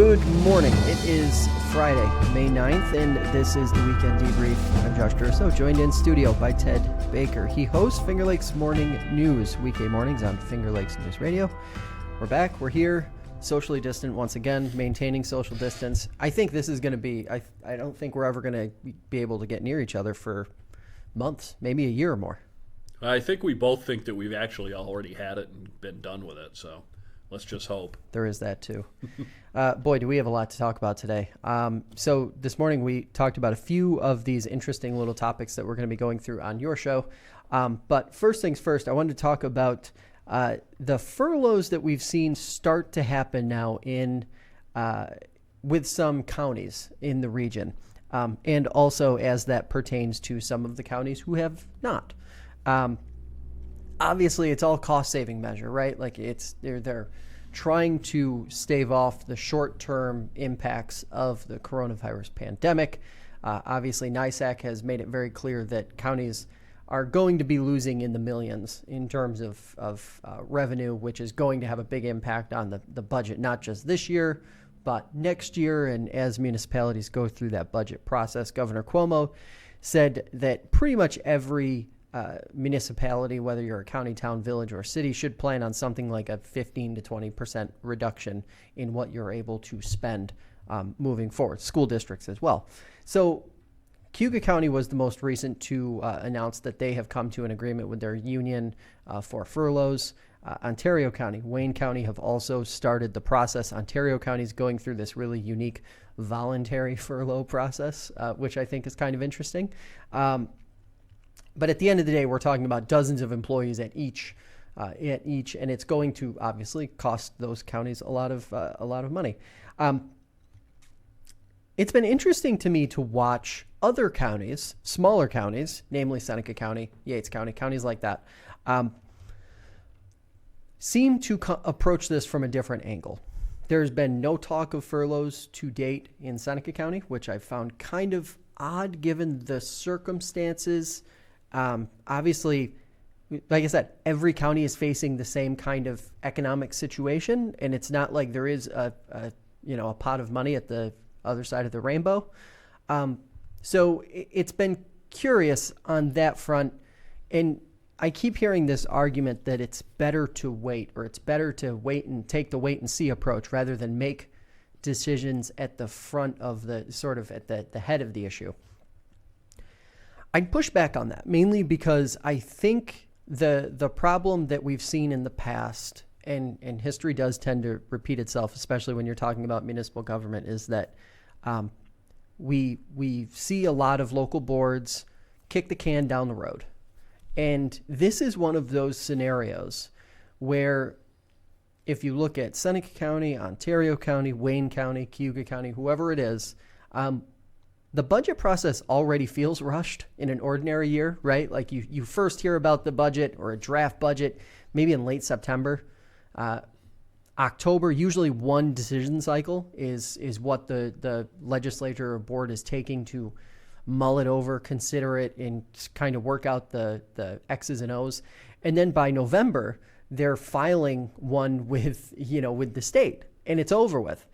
Good morning. It is Friday, May 9th, and this is the Weekend Debrief. I'm Josh Durso, joined in studio by Ted Baker. He hosts Finger Lakes Morning News, weekday mornings on Finger Lakes News Radio. We're back. We're here, socially distant once again, maintaining social distance. I think this is going to be, I don't think we're ever going to be able to get near each other for months, maybe a year or more. I think we both think that we've actually already had it and been done with it, so let's just hope. There is that too. Boy, do we have a lot to talk about today. So this morning we talked about a few of these interesting little topics that we're going to be going through on your show. But first things first, I wanted to talk about the furloughs that we've seen start to happen now in with some counties in the region, and also as that pertains to some of the counties who have not. Obviously, it's all cost-saving measure, right? Like they're trying to stave off the short-term impacts of the coronavirus pandemic. Obviously, NYSAC has made it very clear that counties are going to be losing in the millions in terms of revenue, which is going to have a big impact on the budget, not just this year, but next year. And as municipalities go through that budget process, Governor Cuomo said that pretty much every municipality, whether you're a county, town, village, or city, should plan on something like a 15 to 20% reduction in what you're able to spend moving forward. School districts as well. So Cayuga County was the most recent to announce that they have come to an agreement with their union for furloughs. Ontario County, Wayne County have also started the process. Ontario County is going through this really unique voluntary furlough process, which I think is kind of interesting. But at the end of the day, we're talking about dozens of employees at each, and it's going to obviously cost those counties a lot of money. It's been interesting to me to watch other counties, smaller counties, namely Seneca County, Yates County, counties like that, seem to approach this from a different angle. There's been no talk of furloughs to date in Seneca County, which I found kind of odd given the circumstances. Obviously, like I said, every county is facing the same kind of economic situation, and it's not like there is a pot of money at the other side of the rainbow. So it's been curious on that front, and I keep hearing this argument that it's better to wait, or it's better to wait and take the wait and see approach rather than make decisions at the front of the sort of at the head of the issue. I'd push back on that, mainly because I think the problem that we've seen in the past, and history does tend to repeat itself, especially when you're talking about municipal government, is that we see a lot of local boards kick the can down the road. And this is one of those scenarios where if you look at Seneca County, Ontario County, Wayne County, Cayuga County, whoever it is, the budget process already feels rushed in an ordinary year, right? Like you first hear about the budget or a draft budget maybe in late September. October, usually one decision cycle is what the legislature or board is taking to mull it over, consider it, and kind of work out the X's and O's. And then by November, they're filing one with the state, and it's over with.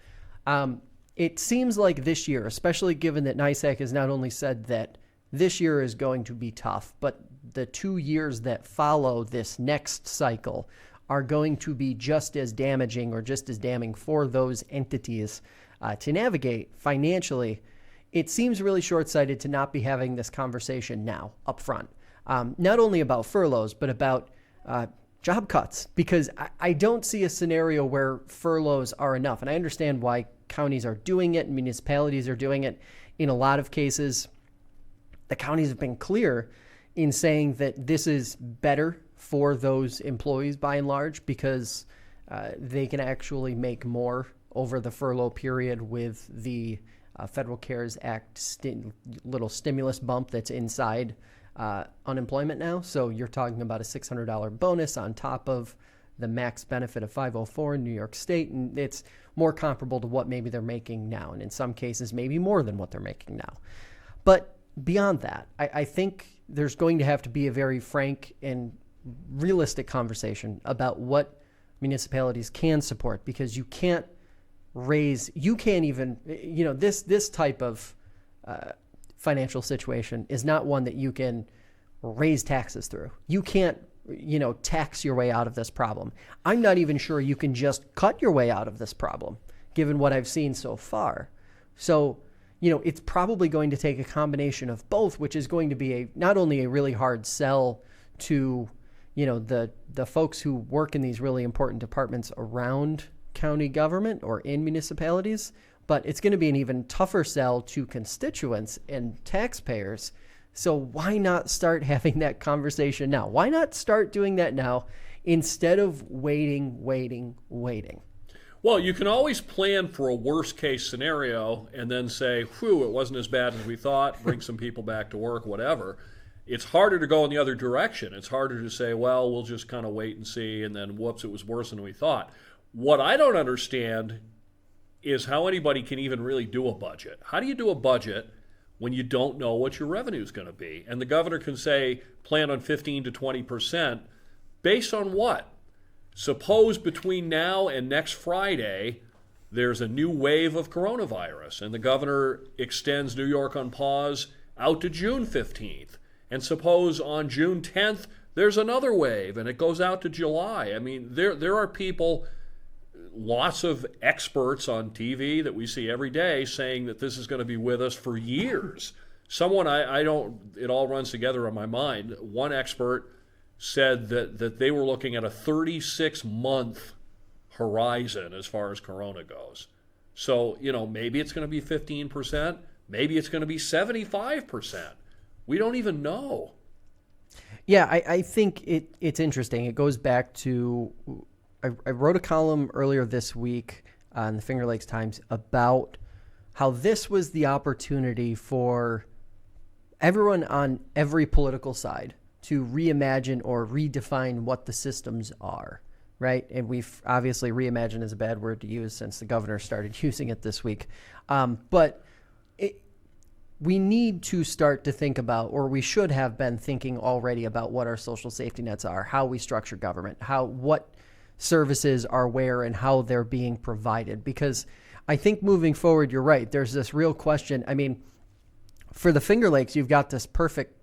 It seems like this year, especially given that NYSAC has not only said that this year is going to be tough, but the 2 years that follow this next cycle are going to be just as damaging or just as damning for those entities to navigate financially. It seems really short-sighted to not be having this conversation now up front, not only about furloughs, but about job cuts, because I don't see a scenario where furloughs are enough. And I understand why counties are doing it and municipalities are doing it. In a lot of cases, the counties have been clear in saying that this is better for those employees by and large, because they can actually make more over the furlough period with the Federal CARES Act little stimulus bump that's inside unemployment now. So you're talking about a $600 bonus on top of the max benefit of 504 in New York State, and it's more comparable to what maybe they're making now, and in some cases maybe more than what they're making now. But beyond that, I think there's going to have to be a very frank and realistic conversation about what municipalities can support, because you can't raise, you can't even, this type of financial situation is not one that you can raise taxes through. You can't, tax your way out of this problem. I'm not even sure you can just cut your way out of this problem, given what I've seen so far. So, it's probably going to take a combination of both, which is going to be not only a really hard sell to, the folks who work in these really important departments around county government or in municipalities, but it's going to be an even tougher sell to constituents and taxpayers. So why not start having that conversation now? Why not start doing that now instead of waiting? Well, you can always plan for a worst case scenario and then say, whew, it wasn't as bad as we thought, bring some people back to work, whatever. It's harder to go in the other direction. It's harder to say, well, we'll just kind of wait and see, and then whoops, it was worse than we thought. What I don't understand is how anybody can even really do a budget. How do you do a budget when you don't know what your revenue is going to be? And the governor can say, plan on 15 to 20%. Based on what? Suppose between now and next Friday, there's a new wave of coronavirus, and the governor extends New York on pause out to June 15th. And suppose on June 10th, there's another wave, and it goes out to July. I mean, there are people, lots of experts on TV that we see every day saying that this is going to be with us for years. Someone, it all runs together in my mind. One expert said that they were looking at a 36-month horizon as far as corona goes. So, maybe it's going to be 15%, maybe it's going to be 75%. We don't even know. Yeah, I think it's interesting. It goes back to, I wrote a column earlier this week on the Finger Lakes Times about how this was the opportunity for everyone on every political side to reimagine or redefine what the systems are, right? And we've obviously, reimagine is a bad word to use since the governor started using it this week. But we need to start to think about, or we should have been thinking already about, what our social safety nets are, how we structure government, what services are where and how they're being provided. Because I think moving forward, you're right, there's this real question. I mean, for the Finger Lakes, you've got this perfect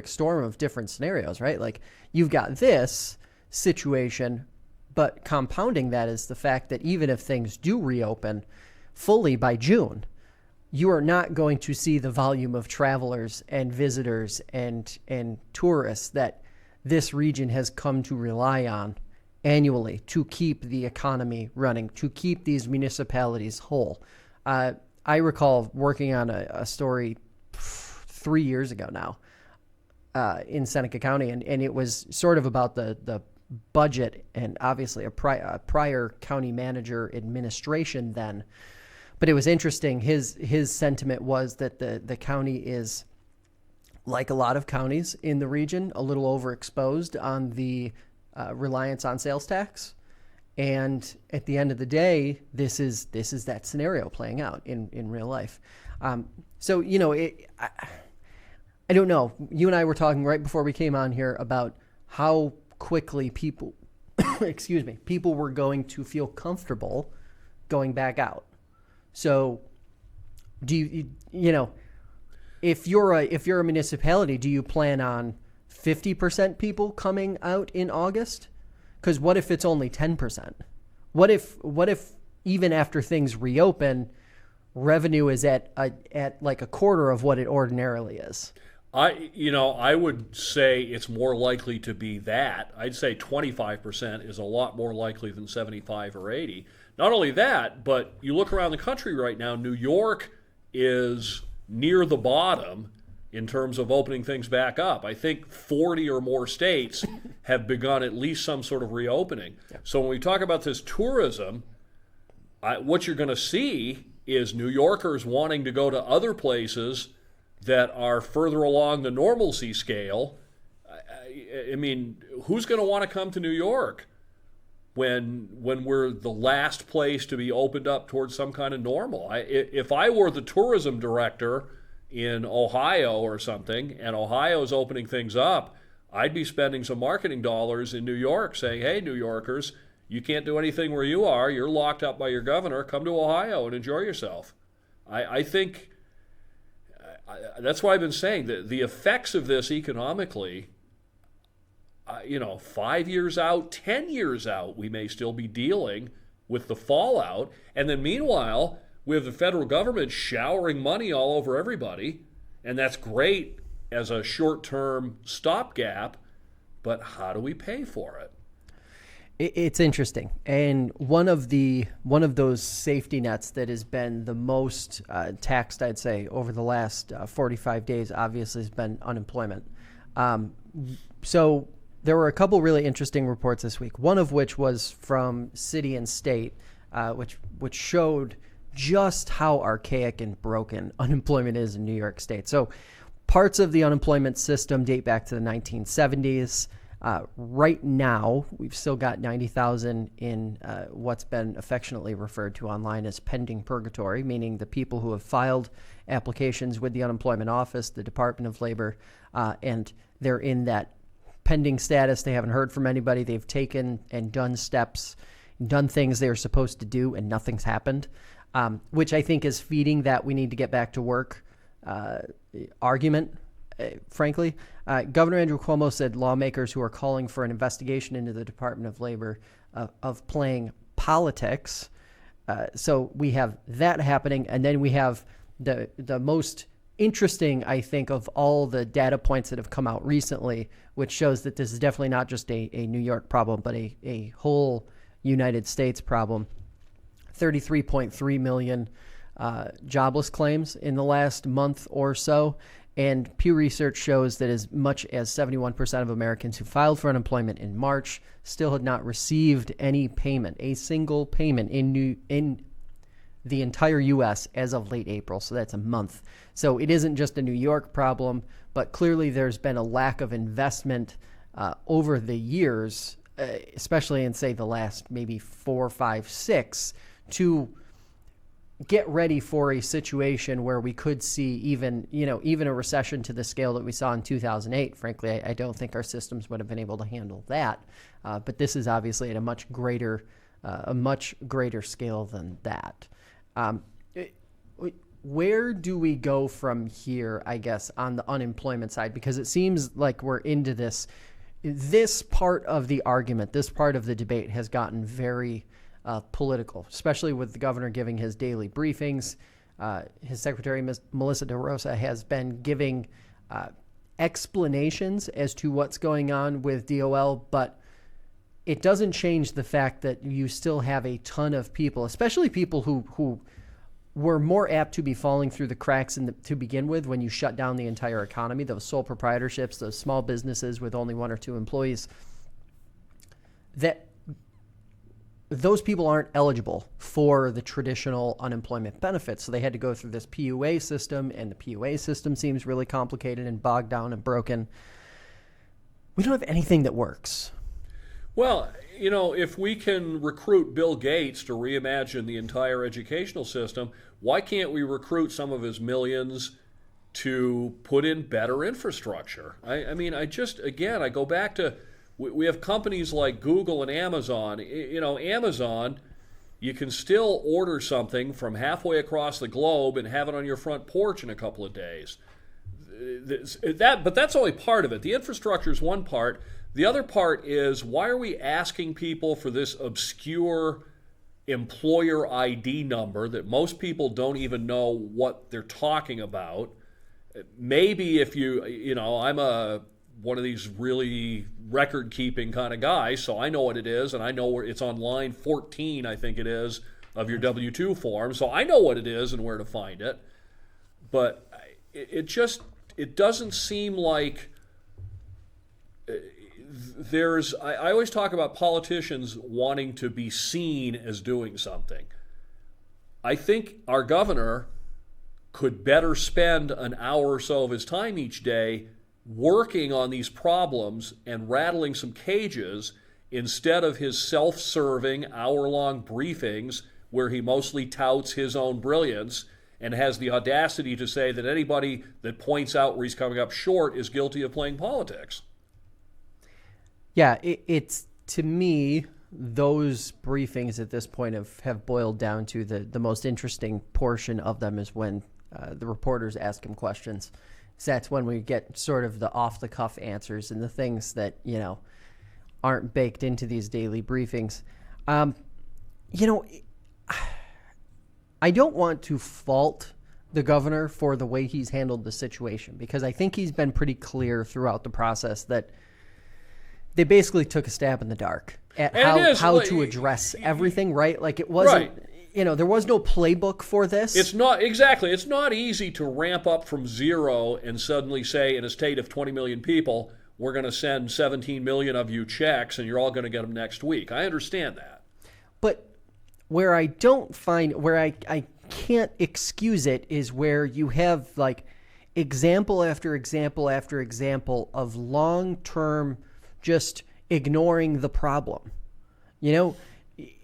storm of different scenarios, right? Like, you've got this situation, but compounding that is the fact that even if things do reopen fully by June, you are not going to see the volume of travelers and visitors and tourists that this region has come to rely on annually to keep the economy running, to keep these municipalities whole. I recall working on a story 3 years ago now in Seneca County, and it was sort of about the budget and obviously a prior county manager administration then. But it was interesting. His sentiment was that the county is, like a lot of counties in the region, a little overexposed on the reliance on sales tax. And at the end of the day, this is that scenario playing out in real life. So, I don't know. You and I were talking right before we came on here about how quickly people were going to feel comfortable going back out. So, do you if you're a municipality, do you plan on 50% people coming out in August? Because what if it's only 10%? What if even after things reopen, revenue is at like a quarter of what it ordinarily is? I would say it's more likely to be that. I'd say 25% is a lot more likely than 75 or 80. Not only that, but you look around the country right now, New York is near the bottom in terms of opening things back up. I think 40 or more states have begun at least some sort of reopening. Yeah. So when we talk about this tourism, what you're going to see is New Yorkers wanting to go to other places that are further along the normalcy scale. I mean, who's going to want to come to New York when we're the last place to be opened up towards some kind of normal? If I were the tourism director in Ohio or something, and Ohio's opening things up, I'd be spending some marketing dollars in New York saying, hey, New Yorkers, You can't do anything where you are. You're locked up by your governor. Come to Ohio and enjoy yourself. I think that's why I've been saying that the effects of this economically, 5 years out, 10 years out, we may still be dealing with the fallout. And then meanwhile, we have the federal government showering money all over everybody. And that's great as a short-term stopgap. But how do we pay for it? It's interesting, and one of those safety nets that has been the most taxed, I'd say, over the last 45 days, obviously, has been unemployment. So there were a couple really interesting reports this week. One of which was from City and State, which showed just how archaic and broken unemployment is in New York State. So parts of the unemployment system date back to the 1970s. Right now, we've still got 90,000 in what's been affectionately referred to online as pending purgatory, meaning the people who have filed applications with the unemployment office, the Department of Labor, and they're in that pending status. They haven't heard from anybody. They've taken and done things they were supposed to do, and nothing's happened, which I think is feeding that we need to get back to work argument. Frankly, Governor Andrew Cuomo said lawmakers who are calling for an investigation into the Department of Labor of playing politics. So we have that happening, and then we have the most interesting, I think, of all the data points that have come out recently, which shows that this is definitely not just a New York problem, but a whole United States problem. 33.3 million jobless claims in the last month or so. And Pew Research shows that as much as 71% of Americans who filed for unemployment in March still had not received any payment, a single payment in the entire U.S. as of late April. So that's a month. So it isn't just a New York problem, but clearly there's been a lack of investment over the years, especially in, say, the last maybe 4, 5, 6, to get ready for a situation where we could see even a recession to the scale that we saw in 2008. Frankly, I don't think our systems would have been able to handle that. But this is obviously at a much greater scale than that. Where do we go from here, I guess, on the unemployment side? Because it seems like we're into this part of the argument, this part of the debate has gotten very political, especially with the governor giving his daily briefings. His secretary, Melissa DeRosa, has been giving explanations as to what's going on with DOL, but it doesn't change the fact that you still have a ton of people, especially people who were more apt to be falling through the cracks to begin with when you shut down the entire economy, those sole proprietorships, those small businesses with only 1 or 2 employees, that those people aren't eligible for the traditional unemployment benefits. So they had to go through this PUA system, and the PUA system seems really complicated and bogged down and broken. We don't have anything that works. Well, if we can recruit Bill Gates to reimagine the entire educational system, why can't we recruit some of his millions to put in better infrastructure? I go back to, we have companies like Google and Amazon. Amazon, you can still order something from halfway across the globe and have it on your front porch in a couple of days. But that's only part of it. The infrastructure is one part. The other part is, why are we asking people for this obscure employer ID number that most people don't even know what they're talking about? Maybe if I'm one of these really record-keeping kind of guys, so I know what it is, and I know where it's on line 14, I think it is, of your W-2 form, so I know what it is and where to find it. But it doesn't seem like I always talk about politicians wanting to be seen as doing something. I think our governor could better spend an hour or so of his time each day working on these problems and rattling some cages instead of his self-serving hour-long briefings where he mostly touts his own brilliance and has the audacity to say that anybody that points out where he's coming up short is guilty of playing politics. Yeah, it's to me, those briefings at this point have boiled down to the most interesting portion of them is when the reporters ask him questions. So that's when we get sort of the off-the-cuff answers and the things that, aren't baked into these daily briefings. I don't want to fault the governor for the way he's handled the situation, because I think he's been pretty clear throughout the process that they basically took a stab in the dark at how to address everything, right? Like it wasn't, there was no playbook for this. It's not, exactly. It's not easy to ramp up from zero and suddenly say in a state of 20 million people, we're going to send 17 million of you checks and you're all going to get them next week. I understand that. But where I don't find, where I can't excuse it is where you have like example after example after example of long-term just ignoring the problem.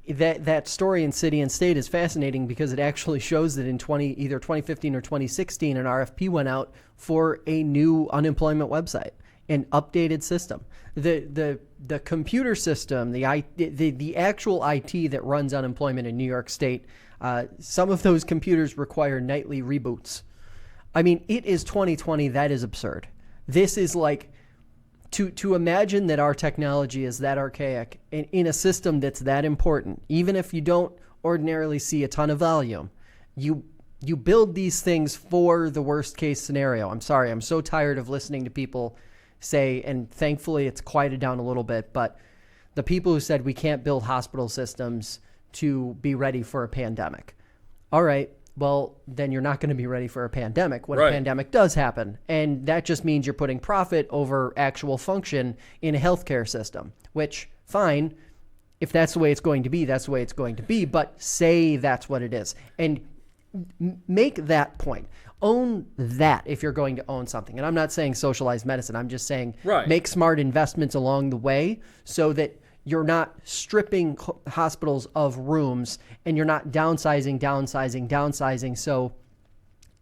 That story in City and State is fascinating because it actually shows that in either 2015 or 2016, an RFP went out for a new unemployment website, an updated system. The computer system, the actual IT that runs unemployment in New York State, some of those computers require nightly reboots. I mean, it is 2020. That is absurd. This is like, to imagine that our technology is that archaic in a system that's that important, even if you don't ordinarily see a ton of volume, you build these things for the worst case scenario. I'm sorry, I'm so tired of listening to people say, and thankfully it's quieted down a little bit, but the people who said we can't build hospital systems to be ready for a pandemic. All right. Well, then you're not going to be ready for a pandemic when a pandemic does happen. And that just means you're putting profit over actual function in a healthcare system, which, fine, if that's the way it's going to be, that's the way it's going to be. But say that's what it is. And make that point. Own that if you're going to own something. And I'm not saying socialized medicine. I'm just saying make smart investments along the way so that you're not stripping hospitals of rooms and you're not downsizing. So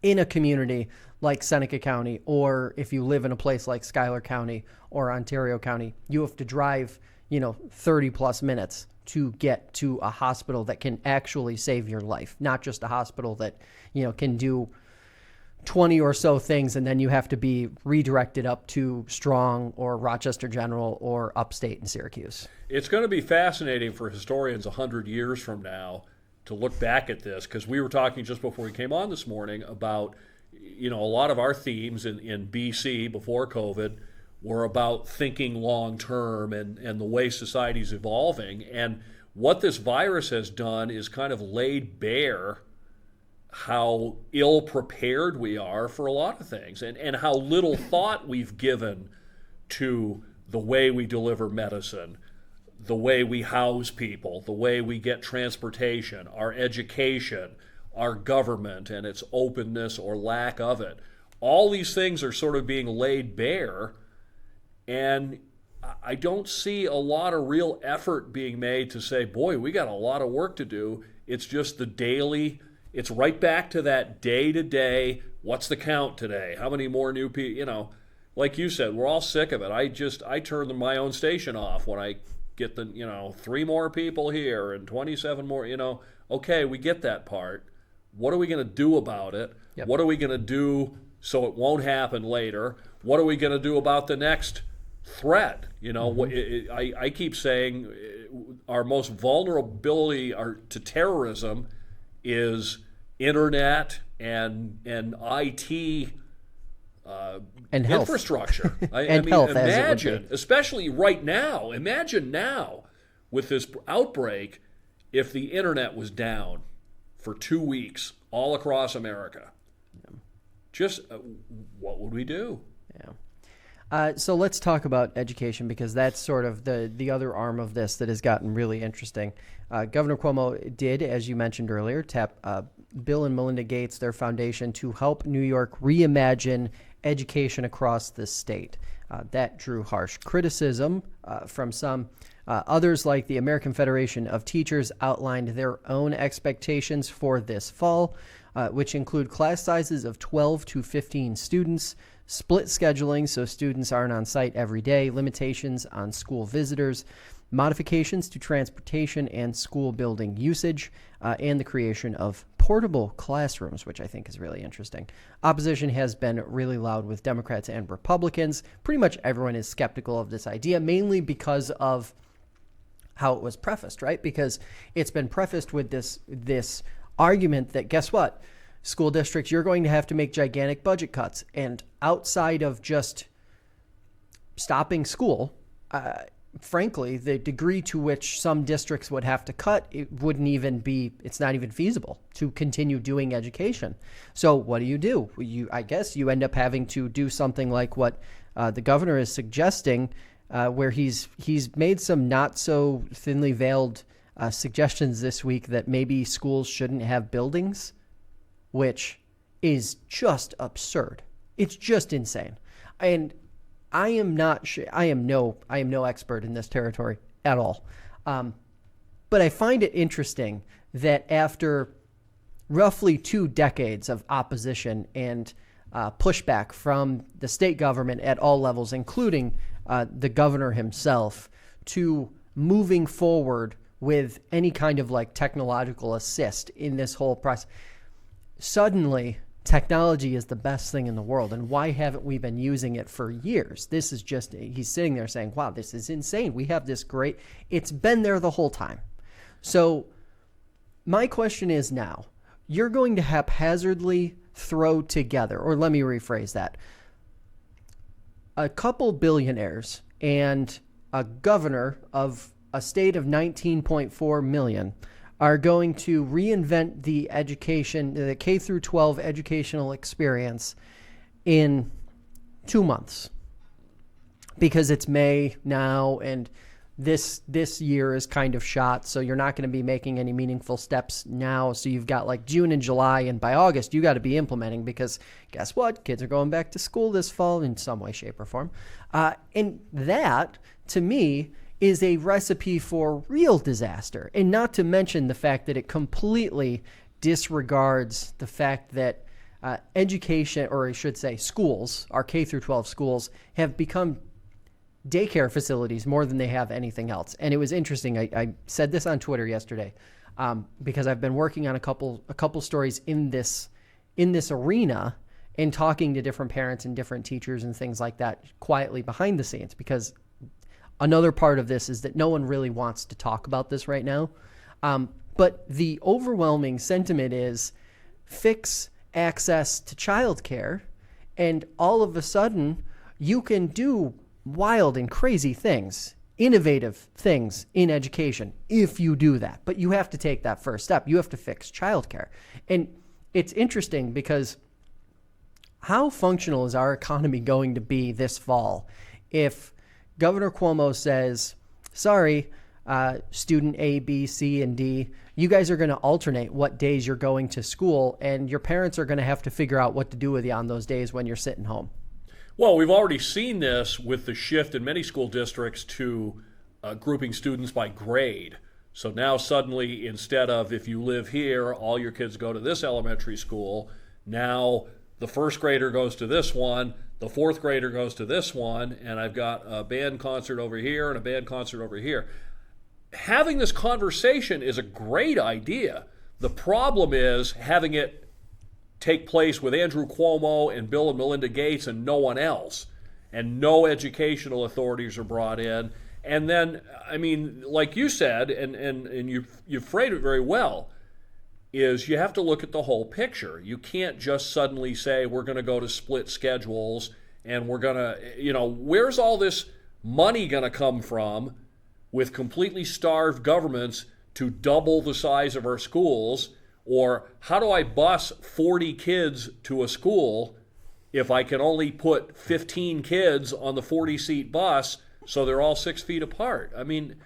in a community like Seneca County, or if you live in a place like Schuyler County or Ontario County, you have to drive, 30 plus minutes to get to a hospital that can actually save your life, not just a hospital that, can do 20 or so things and then you have to be redirected up to Strong or Rochester General or upstate in Syracuse. It's going to be fascinating for historians 100 years from now to look back at this, because we were talking just before we came on this morning about, a lot of our themes in BC before COVID were about thinking long term and the way society's evolving. And what this virus has done is kind of laid bare how ill prepared we are for a lot of things, and how little thought we've given to the way we deliver medicine, the way we house people, the way we get transportation, our education, our government and its openness or lack of it. All these things are sort of being laid bare, and I don't see a lot of real effort being made to say, boy, we got a lot of work to do. It's just the daily. It's right back to that day-to-day, what's the count today? How many more new people, like you said, we're all sick of it. I turn my own station off when I get the, 3 more people here and 27 more, okay, we get that part. What are we going to do about it? Yep. What are we going to do so it won't happen later? What are we going to do about the next threat? I keep saying our most vulnerability to terrorism is internet and IT and infrastructure. Imagine, especially right now. Imagine now with this outbreak, if the internet was down for 2 weeks all across America. Just what would we do? So let's talk about education, because that's sort of the other arm of this that has gotten really interesting. Governor Cuomo did, as you mentioned earlier, tap Bill and Melinda Gates, their foundation, to help New York reimagine education across the state. That drew harsh criticism from some. Others, like the American Federation of Teachers, outlined their own expectations for this fall, which include class sizes of 12 to 15 students, split scheduling so students aren't on site every day, limitations on school visitors, modifications to transportation and school building usage, and the creation of portable classrooms, which I think is really interesting. Opposition has been really loud with Democrats and Republicans. Pretty much everyone is skeptical of this idea, mainly because of how it was prefaced, right? Because it's been prefaced with this argument that, guess what? School districts, you're going to have to make gigantic budget cuts. And outside of just stopping school, frankly, the degree to which some districts would have to cut, it's not even feasible to continue doing education. So what do? I guess you end up having to do something like what the governor is suggesting, where he's made some not so thinly veiled suggestions this week that maybe schools shouldn't have buildings, which is just absurd. It's just insane. And I am no expert in this territory at all. But I find it interesting that after roughly 2 decades of opposition and pushback from the state government at all levels, including the governor himself, to moving forward with any kind of like technological assist in this whole process, suddenly technology is the best thing in the world. And why haven't we been using it for years? This is just, he's sitting there saying, wow, this is insane. We have this great, it's been there the whole time. So my question is now, you're going to haphazardly throw together, or let me rephrase that, a couple billionaires and a governor of a state of 19.4 million are going to reinvent the K through 12 educational experience in 2 months, because it's May now and this year is kind of shot. So you're not going to be making any meaningful steps now. So you've got like June and July, and by August you got to be implementing, because guess what? Kids are going back to school this fall in some way, shape, or form. And that, to me, is a recipe for real disaster. And not to mention the fact that it completely disregards the fact that education, or I should say schools, our K through 12 schools, have become daycare facilities more than they have anything else. And it was interesting. I said this on Twitter yesterday, because I've been working on a couple stories in this arena and talking to different parents and different teachers and things like that quietly behind the scenes, because another part of this is that no one really wants to talk about this right now. But the overwhelming sentiment is fix access to childcare, and all of a sudden you can do wild and crazy things, innovative things in education if you do that. But you have to take that first step. You have to fix childcare. And it's interesting because how functional is our economy going to be this fall if Governor Cuomo says, sorry, student A, B, C, and D, you guys are going to alternate what days you're going to school, and your parents are going to have to figure out what to do with you on those days when you're sitting home? Well, we've already seen this with the shift in many school districts to grouping students by grade. So now suddenly, instead of if you live here, all your kids go to this elementary school, now the first grader goes to this one, the fourth grader goes to this one, and I've got a band concert over here and a band concert over here. Having this conversation is a great idea. The problem is having it take place with Andrew Cuomo and Bill and Melinda Gates and no one else, and no educational authorities are brought in. And then, I mean, like you said, and you framed it very well, is you have to look at the whole picture. You can't just suddenly say we're going to go to split schedules and we're going to, where's all this money going to come from with completely starved governments to double the size of our schools? Or how do I bus 40 kids to a school if I can only put 15 kids on the 40-seat bus so they're all 6 feet apart? I mean,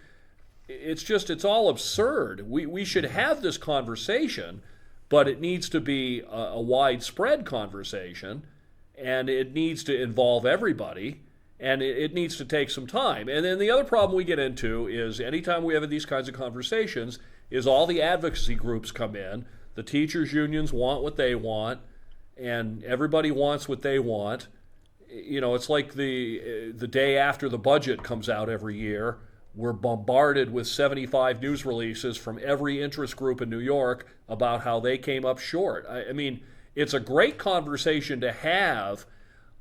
it's all absurd. We should have this conversation, but it needs to be a widespread conversation, and it needs to involve everybody, and it needs to take some time. And then the other problem we get into is anytime we have these kinds of conversations is all the advocacy groups come in. The teachers' unions want what they want, and everybody wants what they want. It's like the day after the budget comes out every year, we're bombarded with 75 news releases from every interest group in New York about how they came up short. I mean, it's a great conversation to have.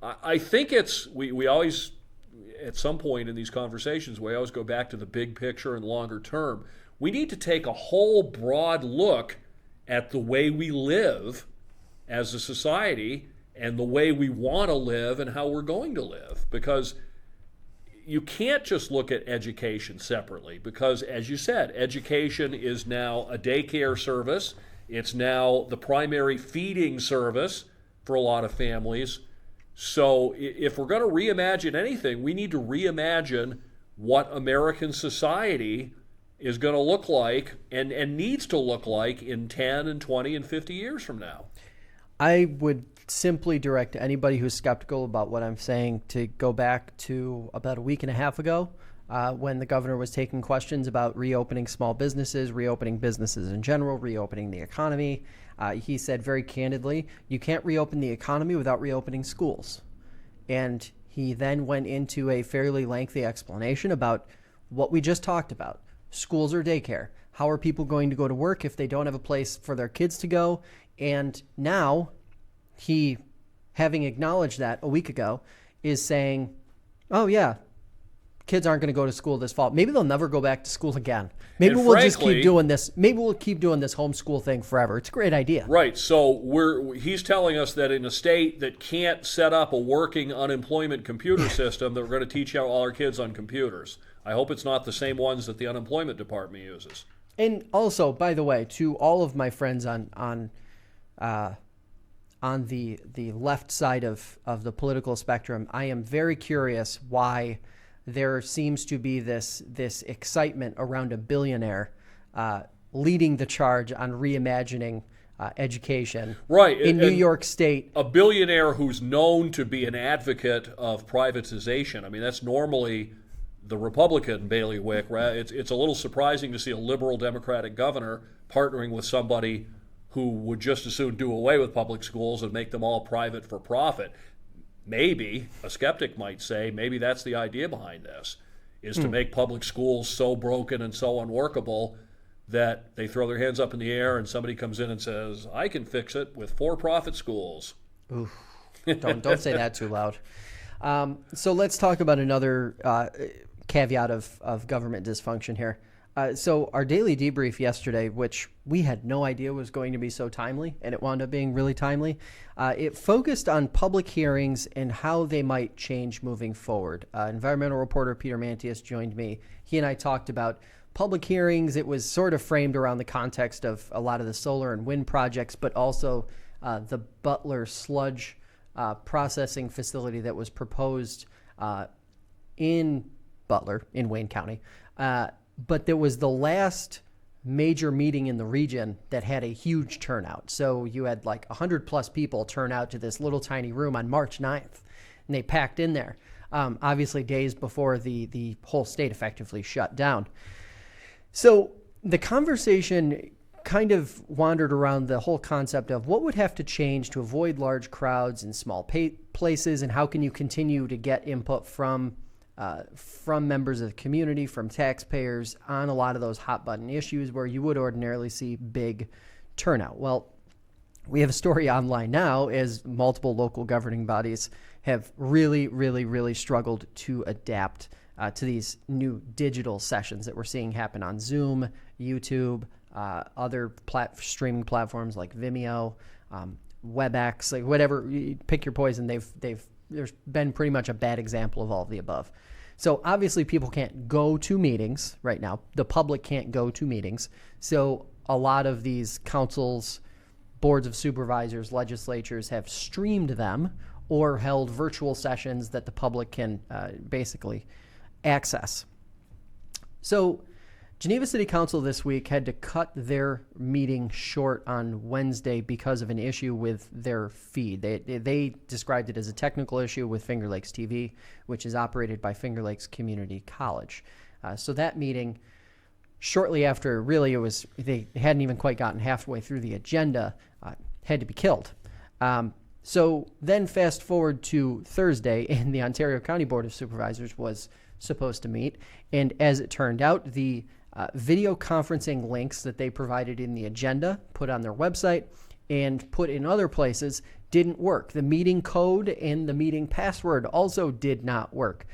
I think we always, at some point in these conversations, we always go back to the big picture and longer term. We need to take a whole broad look at the way we live as a society and the way we want to live and how we're going to live. Because you can't just look at education separately, because, as you said, education is now a daycare service. It's now the primary feeding service for a lot of families. So if we're going to reimagine anything, we need to reimagine what American society is going to look like and needs to look like in 10 and 20 and 50 years from now. I would simply direct anybody who's skeptical about what I'm saying to go back to about a week and a half ago when the governor was taking questions about reopening small businesses, reopening businesses in general, reopening the economy. He said very candidly, you can't reopen the economy without reopening schools. And he then went into a fairly lengthy explanation about what we just talked about. Schools or daycare. How are people going to go to work if they don't have a place for their kids to go? And now he, having acknowledged that a week ago, is saying, oh yeah, kids aren't going to go to school this fall. Maybe they'll never go back to school again. Maybe we'll just keep doing this. Maybe we'll keep doing this homeschool thing forever. It's a great idea. Right. So he's telling us that in a state that can't set up a working unemployment computer system, that we're going to teach all our kids on computers. I hope it's not the same ones that the unemployment department uses. And also, by the way, to all of my friends on the left side of the political spectrum, I am very curious why there seems to be this excitement around a billionaire leading the charge on reimagining education in New York State. A billionaire who's known to be an advocate of privatization. I mean, that's normally the Republican bailiwick. Right? It's a little surprising to see a liberal Democratic governor partnering with somebody who would just as soon do away with public schools and make them all private for profit. Maybe, a skeptic might say, maybe that's the idea behind this, is to make public schools so broken and so unworkable that they throw their hands up in the air and somebody comes in and says, I can fix it with for-profit schools. Oof. Don't say that too loud. So let's talk about another caveat of government dysfunction here. So our daily debrief yesterday, which we had no idea was going to be so timely, and it wound up being really timely, it focused on public hearings and how they might change moving forward. Environmental reporter Peter Mantius joined me. He and I talked about public hearings. It was sort of framed around the context of a lot of the solar and wind projects, but also the Butler sludge processing facility that was proposed in Butler, in Wayne County. But there was the last major meeting in the region that had a huge turnout. So you had like 100 plus people turn out to this little tiny room on March 9th, and they packed in there, obviously days before the whole state effectively shut down. So the conversation kind of wandered around the whole concept of what would have to change to avoid large crowds in small places, and how can you continue to get input from members of the community, from taxpayers on a lot of those hot button issues where you would ordinarily see big turnout. Well, we have a story online now as multiple local governing bodies have really, really, really struggled to adapt to these new digital sessions that we're seeing happen on Zoom, YouTube, other streaming platforms like Vimeo, WebEx, like whatever, you pick your poison. There's been pretty much a bad example of all of the above. So obviously people can't go to meetings right now. The public can't go to meetings. So a lot of these councils, boards of supervisors, legislatures have streamed them or held virtual sessions that the public can basically access. So Geneva City Council this week had to cut their meeting short on Wednesday because of an issue with their feed. They described it as a technical issue with Finger Lakes TV, which is operated by Finger Lakes Community College. So that meeting, shortly after, really they hadn't even quite gotten halfway through the agenda, had to be killed. So then fast forward to Thursday, and the Ontario County Board of Supervisors was supposed to meet. And as it turned out, the video conferencing links that they provided in the agenda, put on their website, and put in other places didn't work. The meeting code and the meeting password also did not work.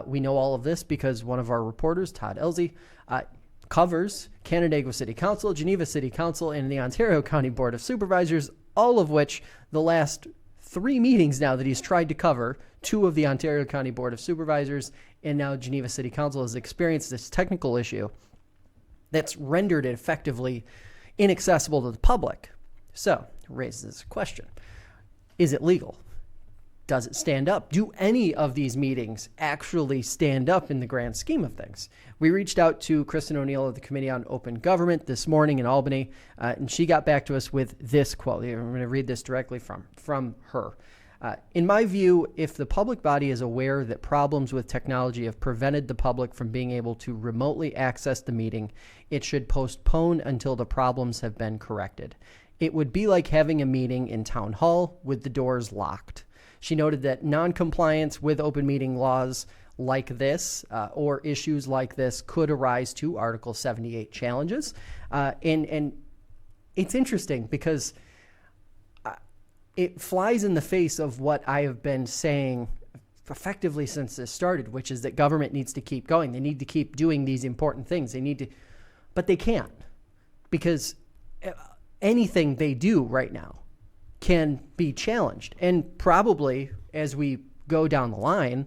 We know all of this because one of our reporters, Todd Elsey, covers Canandaigua City Council, Geneva City Council, and the Ontario County Board of Supervisors, all of which the last 3 meetings now that he's tried to cover, 2 of the Ontario County Board of Supervisors and now Geneva City Council has experienced this technical issue that's rendered it effectively inaccessible to the public. So, it raises this question. Is it legal? Does it stand up? Do any of these meetings actually stand up in the grand scheme of things? We reached out to Kristen O'Neill of the Committee on Open Government this morning in Albany, and she got back to us with this quote. I'm going to read this directly from her. In my view, if the public body is aware that problems with technology have prevented the public from being able to remotely access the meeting, it should postpone until the problems have been corrected. It would be like having a meeting in town hall with the doors locked. She noted that non-compliance with open meeting laws like this or issues like this could arise to Article 78 challenges. And it's interesting because it flies in the face of what I have been saying effectively since this started, which is that government needs to keep going. They need to keep doing these important things. But they can't, because anything they do right now can be challenged, and probably as we go down the line,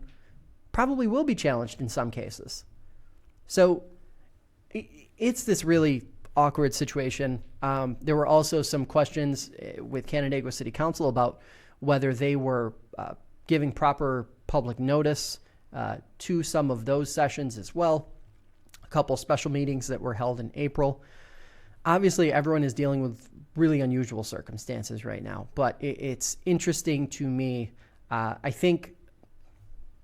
probably will be challenged in some cases. So it's this really awkward situation. There were also some questions with Canandaigua City Council about whether they were giving proper public notice to some of those sessions as well. A couple special meetings that were held in April. Obviously, everyone is dealing with really unusual circumstances right now, but it's interesting to me. I think,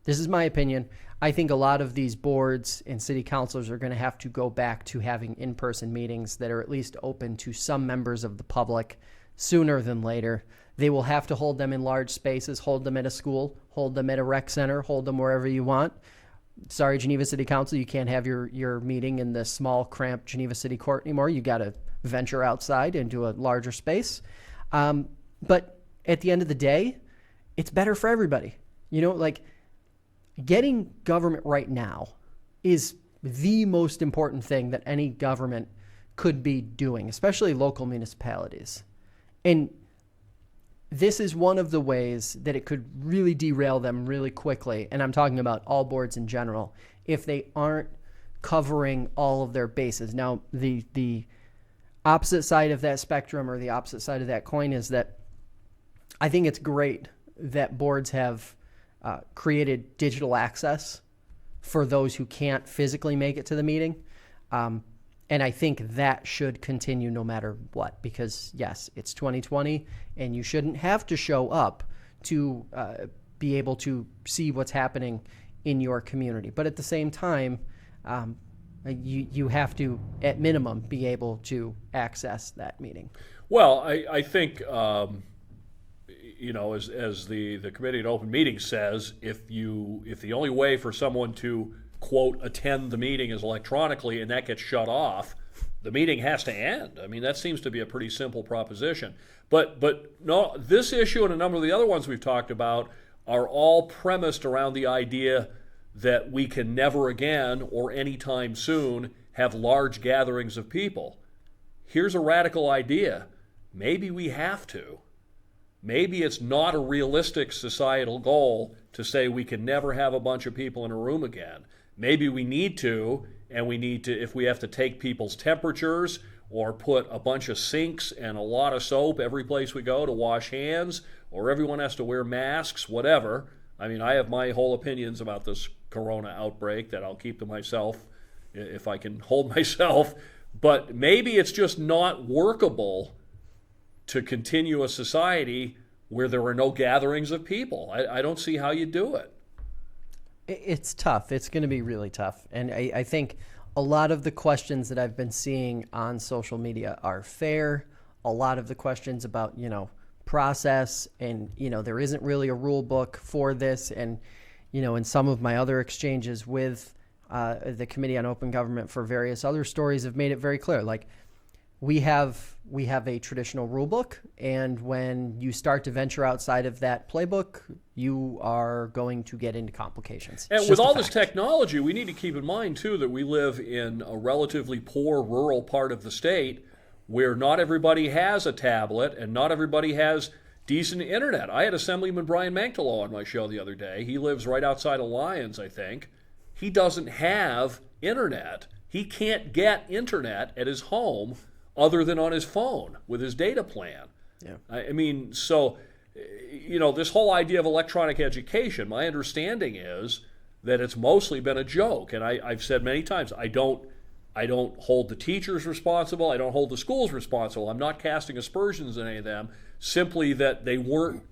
this is my opinion, I think a lot of these boards and city councils are going to have to go back to having in-person meetings that are at least open to some members of the public sooner than later. They will have to hold them in large spaces, hold them at a school, hold them at a rec center, hold them wherever you want. Sorry, Geneva City Council, you can't have your meeting in the small, cramped Geneva City Court anymore. You got to venture outside into a larger space. But at the end of the day, it's better for everybody. Getting government right now is the most important thing that any government could be doing, especially local municipalities. And this is one of the ways that it could really derail them really quickly. And I'm talking about all boards in general, if they aren't covering all of their bases. Now, the opposite side of that spectrum, or the opposite side of that coin, is that I think it's great that boards have created digital access for those who can't physically make it to the meeting. And I think that should continue no matter what, because yes, it's 2020 and you shouldn't have to show up to be able to see what's happening in your community. But at the same time, you have to, at minimum, be able to access that meeting. Well, I think, as the Committee on Open Meetings says, if the only way for someone to, quote, attend the meeting is electronically and that gets shut off, the meeting has to end. I mean, that seems to be a pretty simple proposition. But no, this issue and a number of the other ones we've talked about are all premised around the idea that we can never again or anytime soon have large gatherings of people. Here's a radical idea. Maybe we have to. Maybe it's not a realistic societal goal to say we can never have a bunch of people in a room again. Maybe we need to, and we need to, if we have to take people's temperatures or put a bunch of sinks and a lot of soap every place we go to wash hands, or everyone has to wear masks, whatever. I mean, I have my whole opinions about this corona outbreak that I'll keep to myself if I can hold myself. But maybe it's just not workable to continue a society where there are no gatherings of people. I don't see how you do it. It's tough. It's going to be really tough. And I think a lot of the questions that I've been seeing on social media are fair. A lot of the questions about, process and, there isn't really a rule book for this. And, in some of my other exchanges with the Committee on Open Government for various other stories have made it very clear. Like, we have a traditional rule book, and when you start to venture outside of that playbook, you are going to get into complications. And with all this technology, we need to keep in mind, too, that we live in a relatively poor rural part of the state where not everybody has a tablet and not everybody has decent internet. I had Assemblyman Brian Manctolo on my show the other day. He lives right outside of Lyons, I think. He doesn't have internet. He can't get internet at his home other than on his phone with his data plan. Yeah. I mean, so, this whole idea of electronic education, my understanding is that it's mostly been a joke. And I've said many times, I don't hold the teachers responsible. I don't hold the schools responsible. I'm not casting aspersions on any of them, simply that they weren't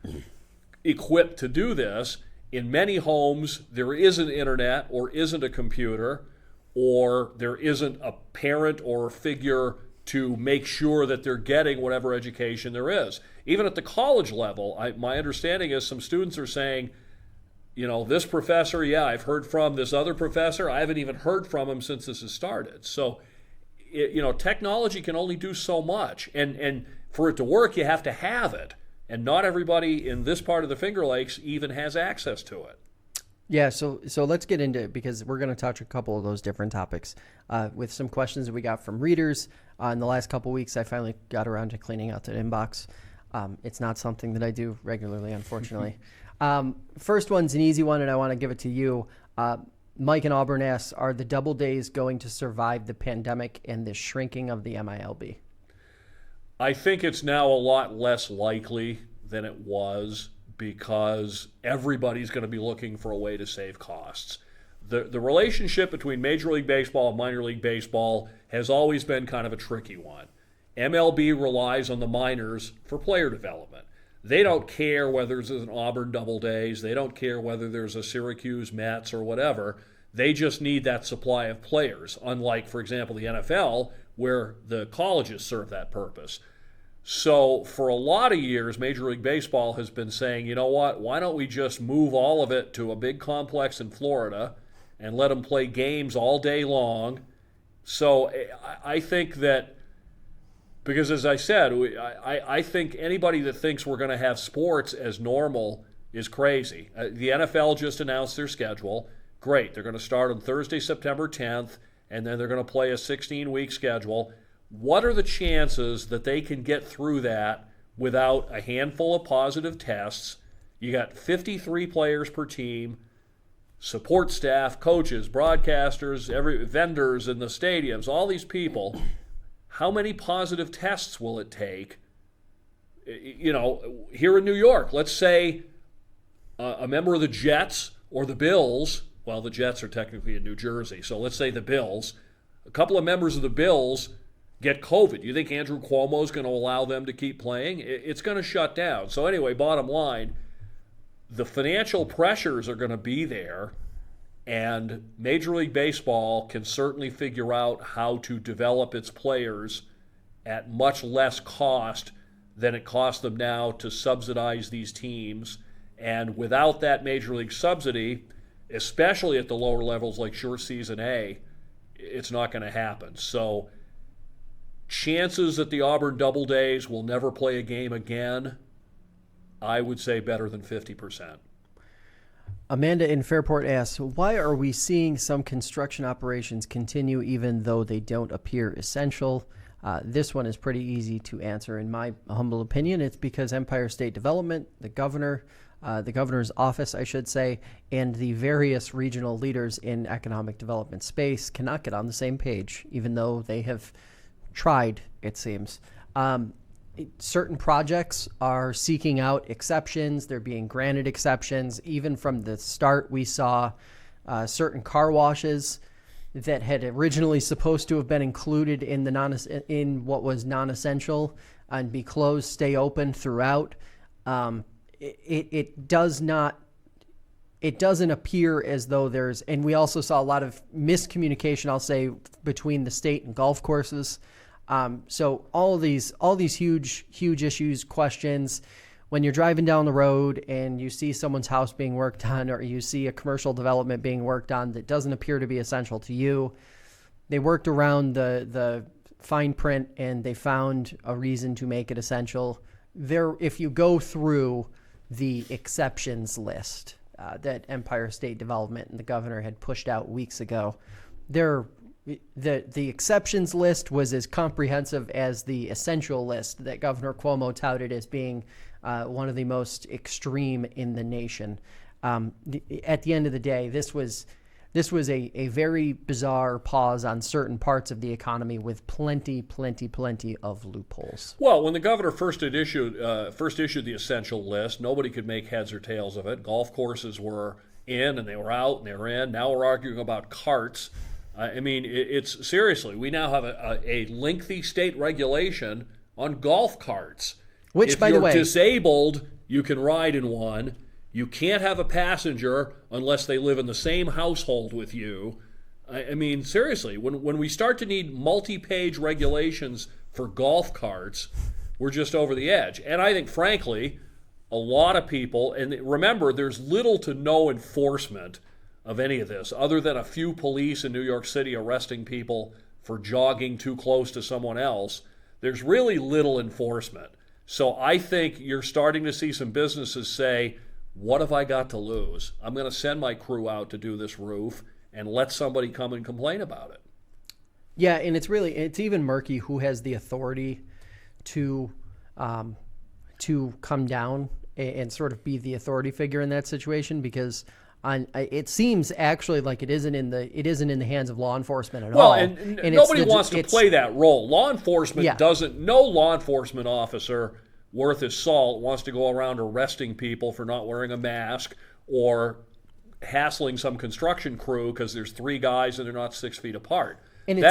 equipped to do this. In many homes, there isn't internet or isn't a computer, or there isn't a parent or a figure to make sure that they're getting whatever education there is. Even at the college level, my understanding is some students are saying, this professor, I've heard from this other professor. I haven't even heard from him since this has started. So, technology can only do so much. And for it to work, you have to have it. And not everybody in this part of the Finger Lakes even has access to it. Yeah, so let's get into it, because we're going to touch a couple of those different topics with some questions that we got from readers. In the last couple of weeks, I finally got around to cleaning out that inbox. It's not something that I do regularly, unfortunately. First one's an easy one, and I want to give it to you. Mike in Auburn asks, are the Doubledays going to survive the pandemic and the shrinking of the MILB? I think it's now a lot less likely than it was, because everybody's going to be looking for a way to save costs. The relationship between Major League Baseball and Minor League Baseball has always been kind of a tricky one. MLB relies on the minors for player development. They don't care whether there's an Auburn Doubledays. They don't care whether there's a Syracuse Mets or whatever. They just need that supply of players, unlike, for example, the NFL, where the colleges serve that purpose. So for a lot of years, Major League Baseball has been saying, you know what, why don't we just move all of it to a big complex in Florida and let them play games all day long? So I think that, because as I said, I think anybody that thinks we're going to have sports as normal is crazy. The NFL just announced their schedule. Great, they're going to start on Thursday, September 10th, and then they're going to play a 16-week schedule. What are the chances that they can get through that without a handful of positive tests? You got 53 players per team, support staff, coaches, broadcasters, vendors in the stadiums, all these people. How many positive tests will it take? Here in New York, let's say a member of the Jets or the Bills, well, the Jets are technically in New Jersey, so let's say the Bills, a couple of members of the Bills get COVID. You think Andrew Cuomo is going to allow them to keep playing? It's going to shut down. So anyway, bottom line, the financial pressures are going to be there, and Major League Baseball can certainly figure out how to develop its players at much less cost than it costs them now to subsidize these teams. And without that Major League subsidy, especially at the lower levels like short season A, it's not going to happen. So chances that the Auburn Doubledays will never play a game again, I would say better than 50%. Amanda in Fairport asks, why are we seeing some construction operations continue even though they don't appear essential? This one is pretty easy to answer. In my humble opinion, it's because Empire State Development, the governor's office, I should say, and the various regional leaders in economic development space cannot get on the same page, even though they have tried, it seems. Certain projects are seeking out exceptions. They're being granted exceptions. Even from the start, we saw certain car washes that had originally supposed to have been included in in what was non-essential and be closed, stay open throughout. It doesn't appear as though there's, and we also saw a lot of miscommunication, I'll say, between the state and golf courses. So all these huge issues, questions, when you're driving down the road and you see someone's house being worked on, or you see a commercial development being worked on that doesn't appear to be essential to you, they worked around the fine print and they found a reason to make it essential. If you go through the exceptions list that Empire State Development and the governor had pushed out weeks ago, the exceptions list was as comprehensive as the essential list that Governor Cuomo touted as being one of the most extreme in the nation. At the end of the day, this was a very bizarre pause on certain parts of the economy with plenty of loopholes. Well, when the governor first issued the essential list, nobody could make heads or tails of it. Golf courses were in and they were out and they were in. Now we're arguing about carts. I mean, it's seriously, we now have a lengthy state regulation on golf carts. Which, by the way, if you're disabled, you can ride in one. You can't have a passenger unless they live in the same household with you. I mean, seriously, when we start to need multi-page regulations for golf carts, we're just over the edge. And I think, frankly, a lot of people, and remember, there's little to no enforcement of any of this, other than a few police in New York City arresting people for jogging too close to someone else. There's really little enforcement. So I think you're starting to see some businesses say, what have I got to lose? I'm going to send my crew out to do this roof and let somebody come and complain about it. Yeah, and it's even murky who has the authority to come down and sort of be the authority figure in that situation, because it seems actually like it isn't in the hands of law enforcement at all. Well, and nobody wants to play that role. Law enforcement no law enforcement officer worth his salt wants to go around arresting people for not wearing a mask or hassling some construction crew because there's three guys and they're not 6 feet apart. And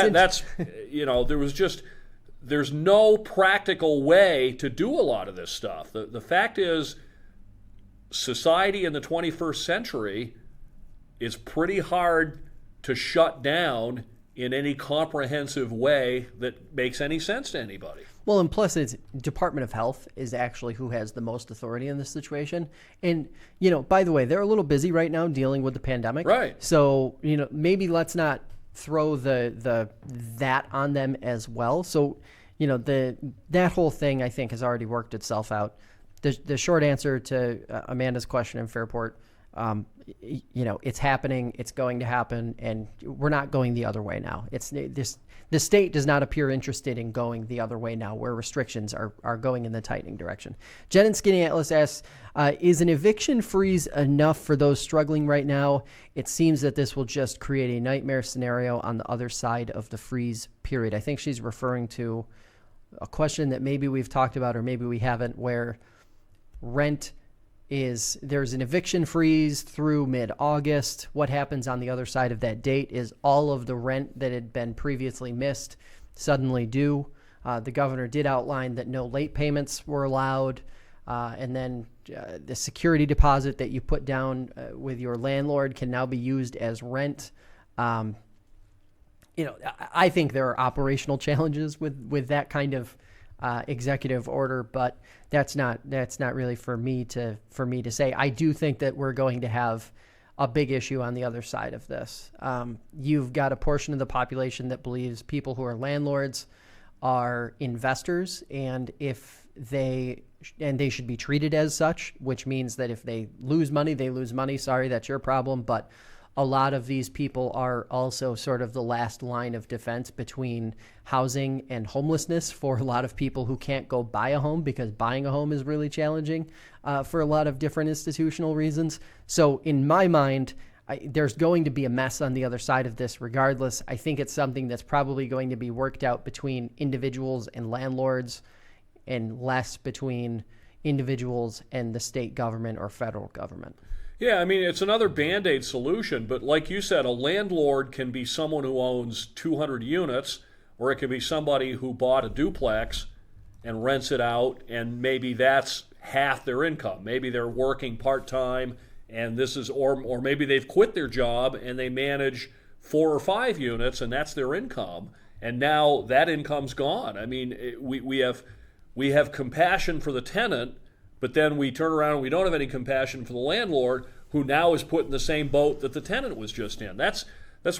there's no practical way to do a lot of this stuff. The fact is, society in the 21st century is pretty hard to shut down in any comprehensive way that makes any sense to anybody. Well, and plus it's Department of Health is actually who has the most authority in this situation. And, by the way, they're a little busy right now dealing with the pandemic. Right. So, maybe let's not throw that on them as well. So, that whole thing I think has already worked itself out. The short answer to Amanda's question in Fairport, it's happening, it's going to happen, and we're not going the other way now. The state does not appear interested in going the other way now, where restrictions are going in the tightening direction. Jen and Skinny Atlas asks, is an eviction freeze enough for those struggling right now? It seems that this will just create a nightmare scenario on the other side of the freeze period. I think she's referring to a question that maybe we've talked about or maybe we haven't, where there's an eviction freeze through mid-August. What happens on the other side of that date is all of the rent that had been previously missed suddenly due. The governor did outline that no late payments were allowed, and then the security deposit that you put down with your landlord can now be used as rent. I think there are operational challenges with that kind of executive order, but that's not really for me to say. I do think that we're going to have a big issue on the other side of this. You've got a portion of the population that believes people who are landlords are investors, and they should be treated as such, which means that if they lose money, they lose money. Sorry, that's your problem. But a lot of these people are also sort of the last line of defense between housing and homelessness for a lot of people who can't go buy a home, because buying a home is really challenging for a lot of different institutional reasons. So in my mind, there's going to be a mess on the other side of this regardless. I think it's something that's probably going to be worked out between individuals and landlords and less between individuals and the state government or federal government. Yeah, I mean, it's another Band-Aid solution, but like you said, a landlord can be someone who owns 200 units, or it can be somebody who bought a duplex and rents it out, and maybe that's half their income. Maybe they're working part-time, and or maybe they've quit their job and they manage 4 or 5 units, and that's their income, and now that income's gone. I mean, we have compassion for the tenant, but then we turn around and we don't have any compassion for the landlord, who now is put in the same boat that the tenant was just in. That's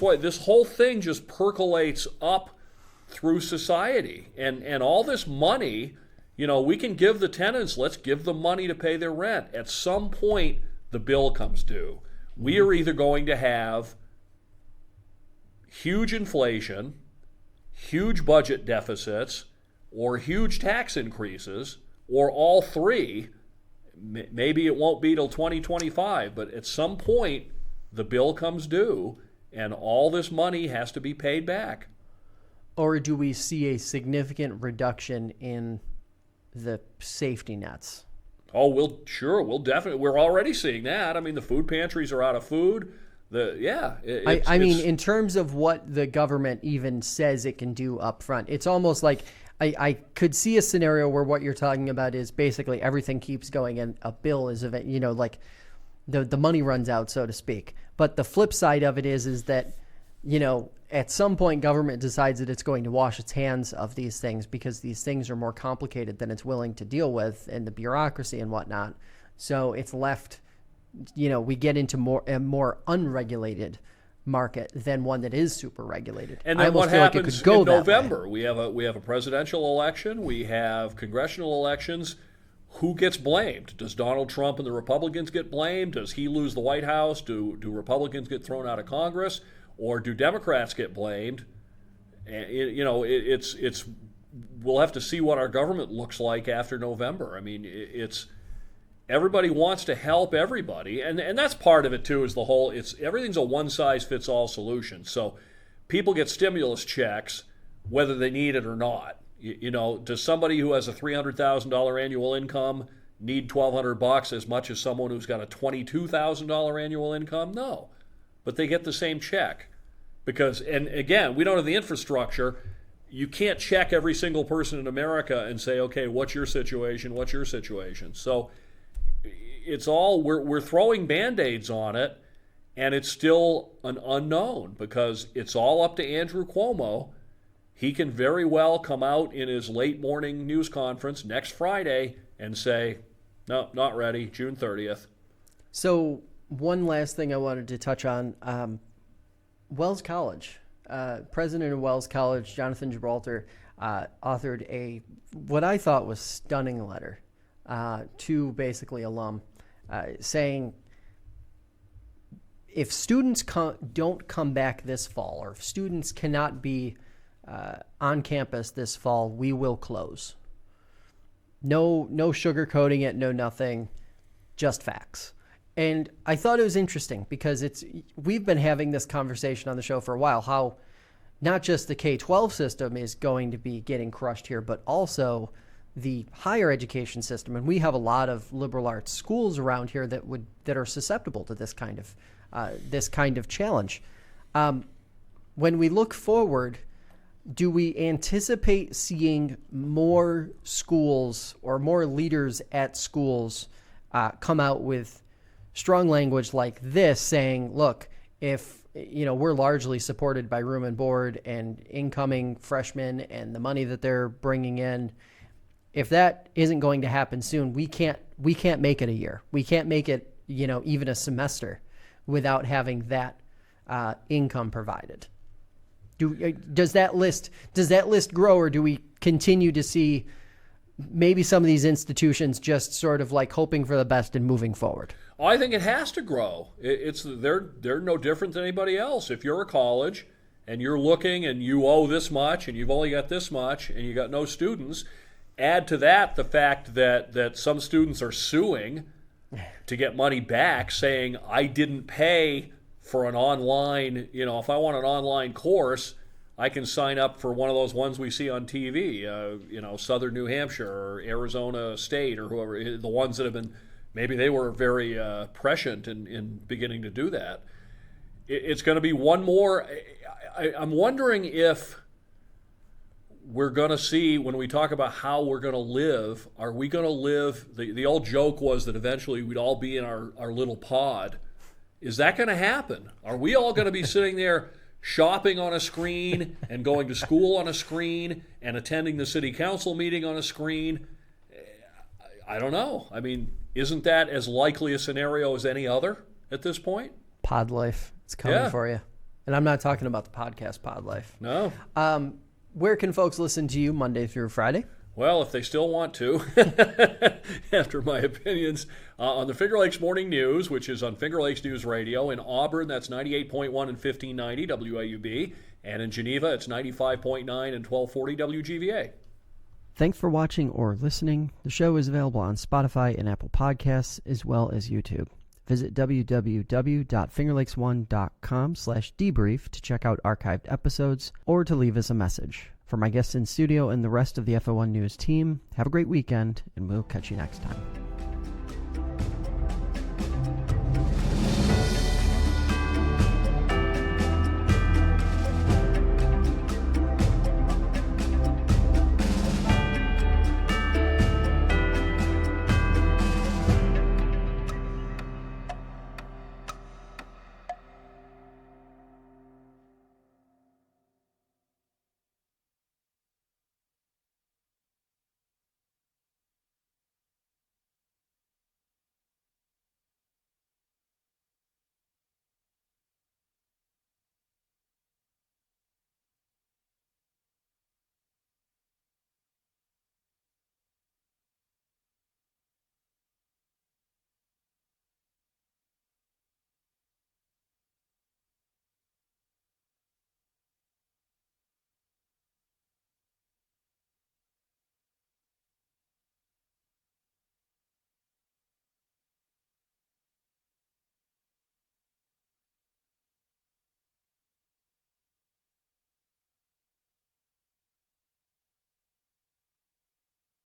why this whole thing just percolates up through society. And all this money, we can give the tenants, let's give them money to pay their rent. At some point, the bill comes due. We are either going to have huge inflation, huge budget deficits, or huge tax increases, or all three. Maybe it won't be till 2025, but at some point, the bill comes due, and all this money has to be paid back. Or do we see a significant reduction in the safety nets? Oh, we'll definitely. We're already seeing that. I mean, the food pantries are out of food. I mean, in terms of what the government even says it can do up front, it's almost like I could see a scenario where what you're talking about is basically everything keeps going and a bill is, like the money runs out, so to speak. But the flip side of it is that, at some point government decides that it's going to wash its hands of these things because these things are more complicated than it's willing to deal with, and the bureaucracy and whatnot. So it's left, we get into a more unregulated market than one that is super regulated. And then what happens in November? We have a presidential election. We have congressional elections. Who gets blamed? Does Donald Trump and the Republicans get blamed? Does he lose the White House? Do Republicans get thrown out of Congress? Or do Democrats get blamed? And it's we'll have to see what our government looks like after November. I mean, it's everybody wants to help everybody, and that's part of it too. Is the whole everything's a one size fits all solution. So people get stimulus checks whether they need it or not. Does somebody who has a $300,000 annual income need $1,200 as much as someone who's got a $22,000 annual income? No. But they get the same check because, and again, we don't have the infrastructure. You can't check every single person in America and say, okay, what's your situation? What's your situation? So it's all, we're throwing Band-Aids on it, and it's still an unknown because it's all up to Andrew Cuomo. He can very well come out in his late morning news conference next Friday and say, no, not ready, June 30th. So one last thing I wanted to touch on, Wells College, president of Wells College, Jonathan Gibraltar, authored what I thought was stunning letter to basically alum saying if students don't come back this fall, or if students cannot be on campus this fall, we will close. No sugarcoating it, no nothing, just facts. And I thought it was interesting because we've been having this conversation on the show for a while, how not just the K-12 system is going to be getting crushed here, but also the higher education system. And we have a lot of liberal arts schools around here that are susceptible to this kind of challenge. When we look forward, do we anticipate seeing more schools or more leaders at schools come out with strong language like this saying, look, if we're largely supported by room and board and incoming freshmen and the money that they're bringing in, if that isn't going to happen soon, we can't make it a year. We can't make it, even a semester without having that income provided. Does that list grow, or do we continue to see maybe some of these institutions just sort of like hoping for the best and moving forward? I think it has to grow. They're no different than anybody else. If you're a college and you're looking and you owe this much and you've only got this much and you got no students, add to that the fact that some students are suing to get money back, saying I didn't pay for an online, if I want an online course, I can sign up for one of those ones we see on TV, Southern New Hampshire or Arizona State or whoever, the ones that have been, maybe they were very prescient in beginning to do that. It's going to be one more. I'm wondering if we're going to see, when we talk about how we're going to live, are we going to live, the old joke was that eventually we'd all be in our little pod. Is that going to happen? Are we all going to be sitting there shopping on a screen and going to school on a screen and attending the city council meeting on a screen? I don't know. I mean, isn't that as likely a scenario as any other at this point? Pod life. It's coming for you. And I'm not talking about the podcast Pod life. No. Where can folks listen to you Monday through Friday? Well, if they still want to, after my opinions, on the Finger Lakes Morning News, which is on Finger Lakes News Radio. In Auburn, that's 98.1 and 1590 WAUB. And in Geneva, it's 95.9 and 1240 WGVA. Thanks for watching or listening. The show is available on Spotify and Apple Podcasts, as well as YouTube. Visit www.fingerlakes1.com/debrief to check out archived episodes or to leave us a message. For my guests in studio and the rest of the FL1 News team, have a great weekend, and we'll catch you next time.